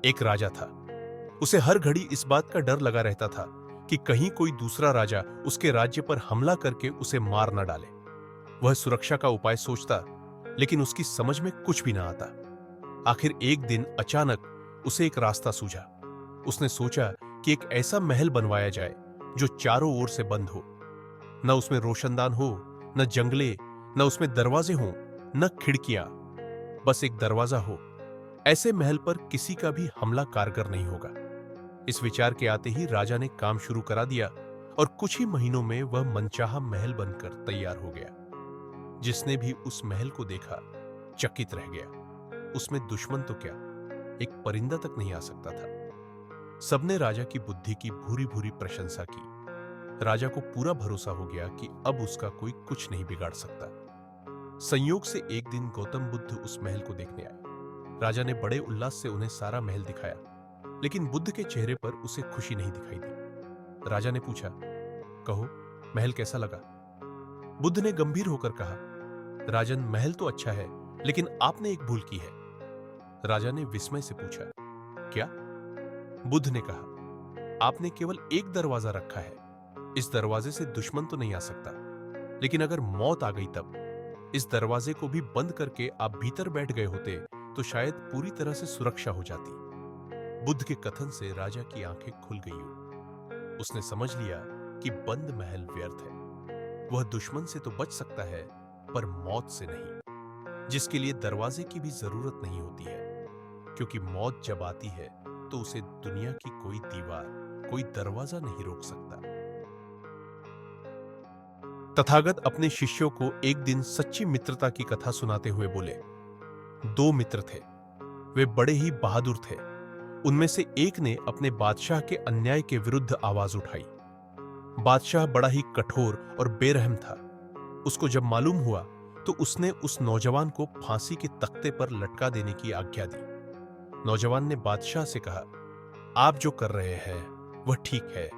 एक राजा था। उसे हर घड़ी इस बात का डर लगा रहता था कि कहीं कोई दूसरा राजा उसके राज्य पर हमला करके उसे मार न डाले। वह सुरक्षा का उपाय सोचता, लेकिन उसकी समझ में कुछ भी ना आता। आखिर एक दिन अचानक उसे एक रास्ता सूझा। उसने सोचा कि एक ऐसा महल बनवाया जाए जो चारों ओर से बंद हो। न उसमें रोशनदान हो, न जंगले, न उसमें दरवाजे हों, न खिड़कियां, बस एक दरवाजा हो। ऐसे महल पर किसी का भी हमला कारगर नहीं होगा। इस विचार के आते ही राजा ने काम शुरू करा दिया और कुछ ही महीनों में वह मनचाहा महल बनकर तैयार हो गया। जिसने भी उस महल को देखा चकित रह गया। उसमें दुश्मन तो क्या, एक परिंदा तक नहीं आ सकता था। सबने राजा की बुद्धि की भूरी भूरी प्रशंसा की। राजा को पूरा भरोसा हो गया कि अब उसका कोई कुछ नहीं बिगाड़ सकता। संयोग से एक दिन गौतम बुद्ध उस महल को देखने आए। राजा ने बड़े उल्लास से उन्हें सारा महल दिखाया, लेकिन बुद्ध के चेहरे पर उसे खुशी नहीं दिखाई दी। राजा ने पूछा, कहो, महल कैसा लगा? बुद्ध ने गंभीर होकर कहा, राजन, महल तो अच्छा है, लेकिन आपने एक भूल की है। राजा ने विस्मय से पूछा, क्या? बुद्ध ने कहा, आपने केवल एक दरवाजा रखा है। इस दरवाजे से दुश्मन तो नहीं आ सकता, लेकिन अगर मौत आ गई तब? इस दरवाजे को भी बंद करके आप भीतर बैठ गए होते तो शायद पूरी तरह से सुरक्षा हो जाती। बुद्ध के कथन से राजा की आंखें खुल गई। उसने समझ लिया कि बंद महल व्यर्थ है। वह दुश्मन से तो बच सकता है, पर मौत से नहीं, जिसके लिए दरवाजे की भी जरूरत नहीं होती है। क्योंकि मौत जब आती है तो उसे दुनिया की कोई दीवार, कोई दरवाजा नहीं रोक सकता। तथागत अपने शिष्यों को एक दिन सच्ची मित्रता की कथा सुनाते हुए बोले, दो मित्र थे। वे बड़े ही बहादुर थे। उनमें से एक ने अपने बादशाह के अन्याय के विरुद्ध आवाज उठाई। बादशाह बड़ा ही कठोर और बेरहम था। उसको जब मालूम हुआ तो उसने उस नौजवान को फांसी के तख्ते पर लटका देने की आज्ञा दी। नौजवान ने बादशाह से कहा, आप जो कर रहे हैं वह ठीक है।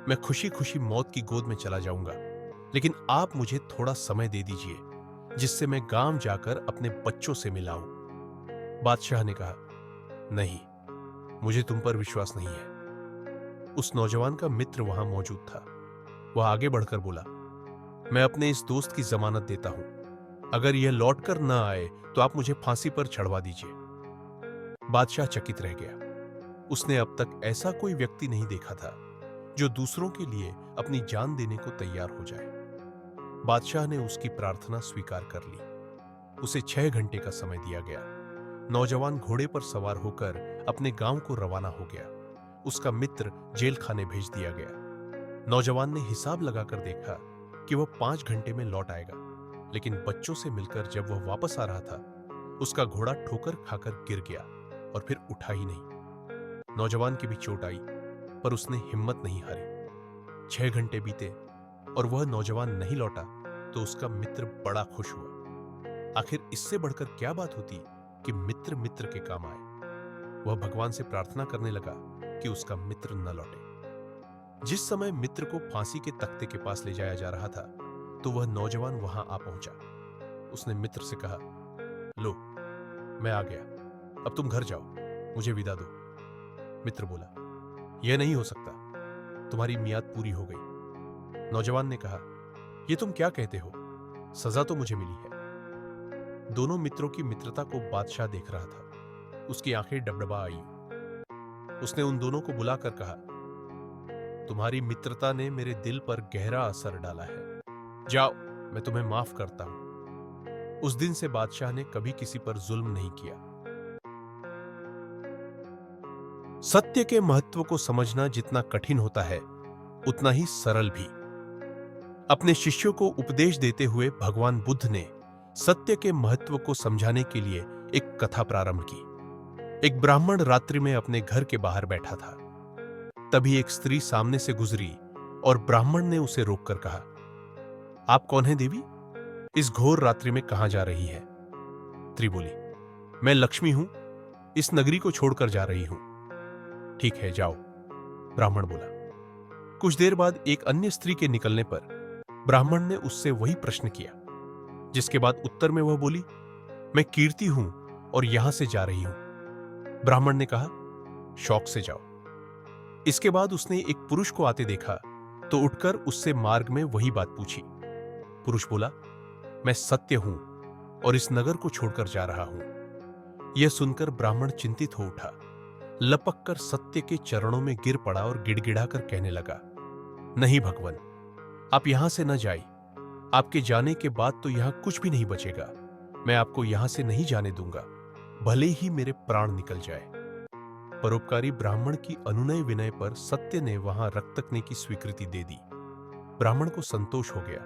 मैं खुशी खुशी मौत की गोद में चला जाऊंगा, लेकिन आप मुझे थोड़ा समय दे दीजिए, जिससे मैं गांव जाकर अपने बच्चों से मिलाऊं। बादशाह ने कहा, नहीं, मुझे तुम पर विश्वास नहीं है। उस नौजवान का मित्र वहां मौजूद था। वह आगे बढ़कर बोला, मैं अपने इस दोस्त की जमानत देता हूं। अगर यह लौटकर न आए तो आप मुझे फांसी पर चढ़वा दीजिए। बादशाह चकित रह गया। उसने अब तक ऐसा कोई व्यक्ति नहीं देखा था जो दूसरों के लिए अपनी जान देने को तैयार हो जाए। बादशाह ने उसकी प्रार्थना स्वीकार कर ली। उसे 6 घंटे का समय दिया गया। नौजवान घोड़े पर सवार होकर अपने गांव को रवाना हो गया। उसका मित्र जेल खाने भेज दिया गया। नौजवान ने हिसाब लगाकर देखा कि वह 5 घंटे में लौट आएगा, लेकिन बच्चों से मिलकर जब वह वापस आ रहा था, उसका घोड़ा ठोकर खाकर गिर गया और फिर उठा ही नहीं। नौजवान की भी चोट आई, पर उसने हिम्मत नहीं हारी। 6 घंटे बीते और वह नौजवान नहीं लौटा तो उसका मित्र बड़ा खुश हुआ। आखिर इससे बढ़कर क्या बात होती कि मित्र मित्र के काम आए। वह भगवान से प्रार्थना करने लगा कि उसका मित्र न लौटे। जिस समय मित्र को फांसी के तख्ते के पास ले जाया जा रहा था, तो वह नौजवान वहां आ पहुंचा। उसने मित्र से कहा, लो, मैं आ गया, अब तुम घर जाओ, मुझे विदा दो। मित्र बोला, यह नहीं हो सकता, तुम्हारी मियाद पूरी हो गई। नौजवान ने कहा, यह तुम क्या कहते हो? सजा तो मुझे मिली है। दोनों मित्रों की मित्रता को बादशाह देख रहा था। उसकी आंखें डबडबा आई। उसने उन दोनों को बुलाकर कहा, तुम्हारी मित्रता ने मेरे दिल पर गहरा असर डाला है। जाओ, मैं तुम्हें माफ करता हूं। उस दिन से बादशाह ने कभी किसी पर जुल्म नहीं किया। सत्य के महत्व को समझना जितना कठिन होता है, उतना ही सरल भी। अपने शिष्यों को उपदेश देते हुए भगवान बुद्ध ने सत्य के महत्व को समझाने के लिए एक कथा प्रारंभ की। एक ब्राह्मण रात्रि में अपने घर के बाहर बैठा था। तभी एक स्त्री सामने से गुजरी और ब्राह्मण ने उसे रोककर कहा, आप कौन हैं देवी? इस घोर रात्रि में कहां जा रही है? स्त्री बोली, मैं लक्ष्मी हूं, इस नगरी को छोड़कर जा रही हूं। ठीक है, जाओ, ब्राह्मण बोला। कुछ देर बाद एक अन्य स्त्री के निकलने पर ब्राह्मण ने उससे वही प्रश्न किया, जिसके बाद उत्तर में वह बोली, मैं कीर्ति हूं और यहां से जा रही हूं। ब्राह्मण ने कहा, शौक से जाओ। इसके बाद उसने एक पुरुष को आते देखा तो उठकर उससे मार्ग में वही बात पूछी। पुरुष बोला, मैं सत्य हूं और इस नगर को छोड़कर जा रहा हूं। यह सुनकर ब्राह्मण चिंतित हो उठा, लपक कर सत्य के चरणों में गिर पड़ा और गिड़गिड़ाकर कहने लगा, नहीं भगवान, आप यहां से न जाइए। आपके जाने के बाद तो यहां कुछ भी नहीं बचेगा। मैं आपको यहां से नहीं जाने दूंगा, भले ही मेरे प्राण निकल जाए। परोपकारी ब्राह्मण की अनुनय विनय पर सत्य ने वहां रक्तकने की स्वीकृति दे दी। ब्राह्मण को संतोष हो गया।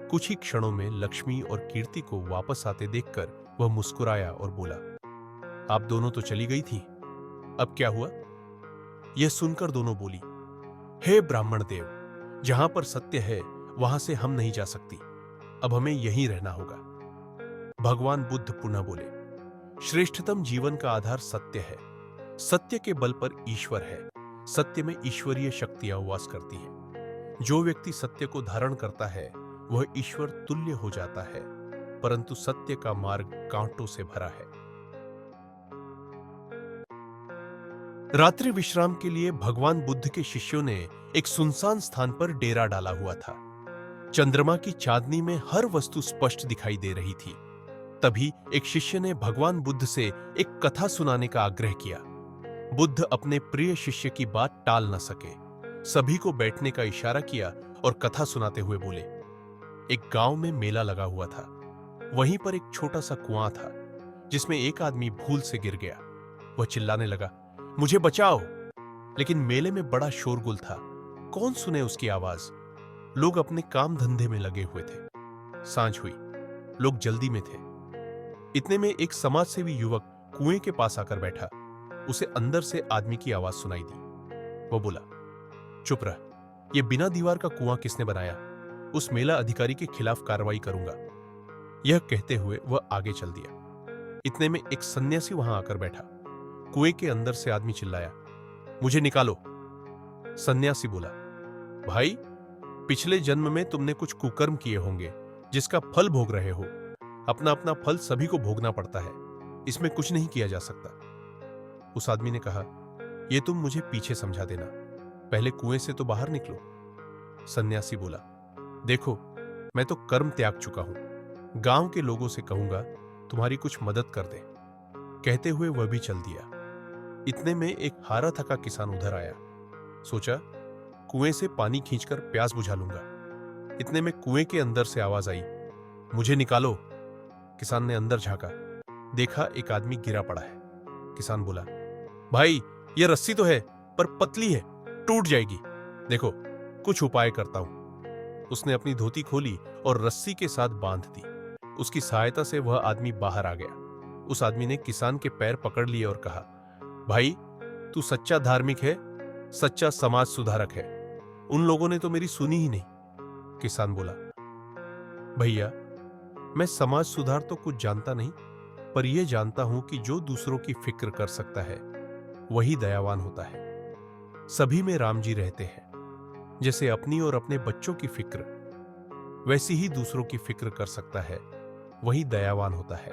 कुछ ही क्षणों में लक्ष्मी और कीर्ति को वापस आते देखकर वह मुस्कुराया और बोला, आप दोनों तो चली गई थी, अब क्या हुआ? यह सुनकर दोनों बोली, हे ब्राह्मण देव, जहां पर सत्य है वहां से हम नहीं जा सकती, अब हमें यहीं रहना होगा। भगवान बुद्ध पुनः बोले, श्रेष्ठतम जीवन का आधार सत्य है। सत्य के बल पर ईश्वर है। सत्य में ईश्वरीय शक्तियां वास करती हैं। जो व्यक्ति सत्य को धारण करता है वह ईश्वर तुल्य हो जाता है, परंतु सत्य का मार्ग कांटों से भरा है। रात्रि विश्राम के लिए भगवान बुद्ध के शिष्यों ने एक सुनसान स्थान पर डेरा डाला हुआ था। चंद्रमा की चांदनी में हर वस्तु स्पष्ट दिखाई दे रही थी। तभी एक शिष्य ने भगवान बुद्ध से एक कथा सुनाने का आग्रह किया। बुद्ध अपने प्रिय शिष्य की बात टाल न सके। सभी को बैठने का इशारा किया और कथा सुनाते हुए बोले, एक गांव में मेला लगा हुआ था। वहीं पर एक छोटा सा कुआं था जिसमें एक आदमी भूल से गिर गया। वह चिल्लाने लगा, मुझे बचाओ। लेकिन मेले में बड़ा शोरगुल था, कौन सुने उसकी आवाज। लोग अपने काम धंधे में लगे हुए थे। सांझ हुई, लोग जल्दी में थे। इतने में एक समाजसेवी युवक कुएं के पास आकर बैठा। उसे अंदर से आदमी की आवाज सुनाई दी। वो बोला, चुप रह, ये बिना दीवार का कुआं किसने बनाया? उस मेला अधिकारी के खिलाफ कार्रवाई करूंगा। यह कहते हुए वह आगे चल दिया। इतने में एक सन्यासी वहां आकर बैठा। कुएं के अंदर से आदमी चिल्लाया, मुझे निकालो। सन्यासी बोला, भाई, पिछले जन्म में तुमने कुछ कुकर्म किए होंगे जिसका फल भोग रहे हो। अपना अपना फल सभी को भोगना पड़ता है, इसमें कुछ नहीं किया जा सकता। उस आदमी ने कहा, यह तुम मुझे पीछे समझा देना, पहले कुएं से तो बाहर निकलो। सन्यासी बोला, देखो, मैं तो कर्म त्याग चुका हूं। गांव के लोगों से कहूंगा तुम्हारी कुछ मदद कर दे। कहते हुए वह भी चल दिया। इतने में एक हारा थका किसान उधर आया। सोचा, कुएं से पानी खींचकर प्यास बुझा लूंगा। इतने में कुएं के अंदर से आवाज आई, मुझे निकालो। किसान ने अंदर झांका, देखा एक आदमी गिरा पड़ा है। किसान बोला, भाई, यह रस्सी तो है पर पतली है, टूट जाएगी। देखो, कुछ उपाय करता हूं। उसने अपनी धोती खोली और रस्सी के साथ बांध दी। उसकी सहायता से वह आदमी बाहर आ गया। उस आदमी ने किसान के पैर पकड़ लिए और कहा, भाई, तू सच्चा धार्मिक है, सच्चा समाज सुधारक है। उन लोगों ने तो मेरी सुनी ही नहीं। किसान बोला, भैया, मैं समाज सुधार तो कुछ जानता नहीं, पर यह जानता हूं कि जो दूसरों की फिक्र कर सकता है वही दयावान होता है। सभी में राम जी रहते हैं। जैसे अपनी और अपने बच्चों की फिक्र, वैसी ही दूसरों की फिक्र कर सकता है, वही दयावान होता है।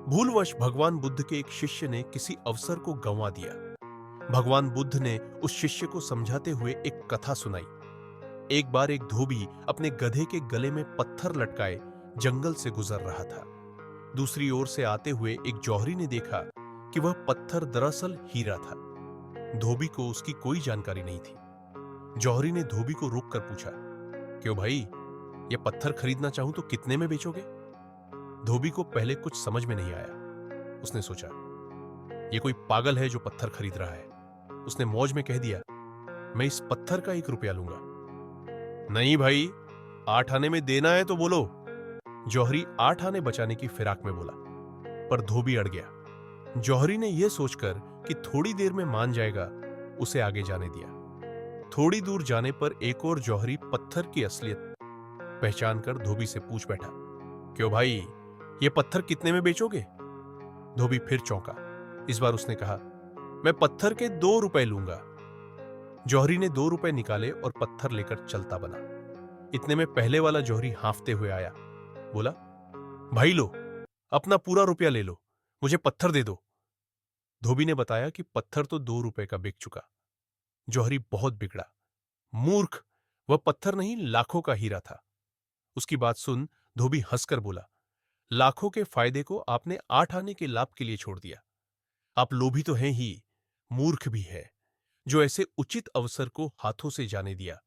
भूलवश भगवान बुद्ध के एक शिष्य ने किसी अवसर को गंवा दिया। भगवान बुद्ध ने उस शिष्य को समझाते हुए एक कथा सुनाई। एक बार एक धोबी अपने गधे के गले में पत्थर लटकाए जंगल से गुजर रहा था। दूसरी ओर से आते हुए एक जौहरी ने देखा कि वह पत्थर दरअसल हीरा था। धोबी को उसकी कोई जानकारी नहीं थी। जौहरी ने धोबी को रोककर पूछा, क्यों भाई, यह पत्थर खरीदना चाहूं तो कितने में बेचोगे? धोबी को पहले कुछ समझ में नहीं आया। उसने सोचा, यह कोई पागल है जो पत्थर खरीद रहा है। उसने मौज में कह दिया, मैं इस पत्थर का 1 रुपया लूंगा। नहीं भाई, 8 आने में देना है तो बोलो। जौहरी 8 आने बचाने की फिराक में बोला, पर धोबी अड़ गया। जौहरी ने यह सोचकर कि थोड़ी देर में मान जाएगा, उसे आगे जाने दिया। थोड़ी दूर जाने पर एक और जौहरी पत्थर की असलियत पहचान कर धोबी से पूछ बैठा, क्यों भाई, ये पत्थर कितने में बेचोगे? धोबी फिर चौंका। इस बार उसने कहा, मैं पत्थर के 2 रुपए लूंगा। जौहरी ने 2 रुपए निकाले और पत्थर लेकर चलता बना। इतने में पहले वाला जौहरी हांफते हुए आया। बोला, भाई लो, अपना पूरा रुपया ले लो, मुझे पत्थर दे दो। धोबी ने बताया कि पत्थर तो 2 रुपए का बिक चुका। जौहरी बहुत बिगड़ा। मूर्ख, वह पत्थर नहीं लाखों का हीरा था। उसकी बात सुन धोबी हंसकर बोला, लाखों के फायदे को आपने 8 आने के लाभ के लिए छोड़ दिया। आप लोभी तो हैं ही, मूर्ख भी है, जो ऐसे उचित अवसर को हाथों से जाने दिया।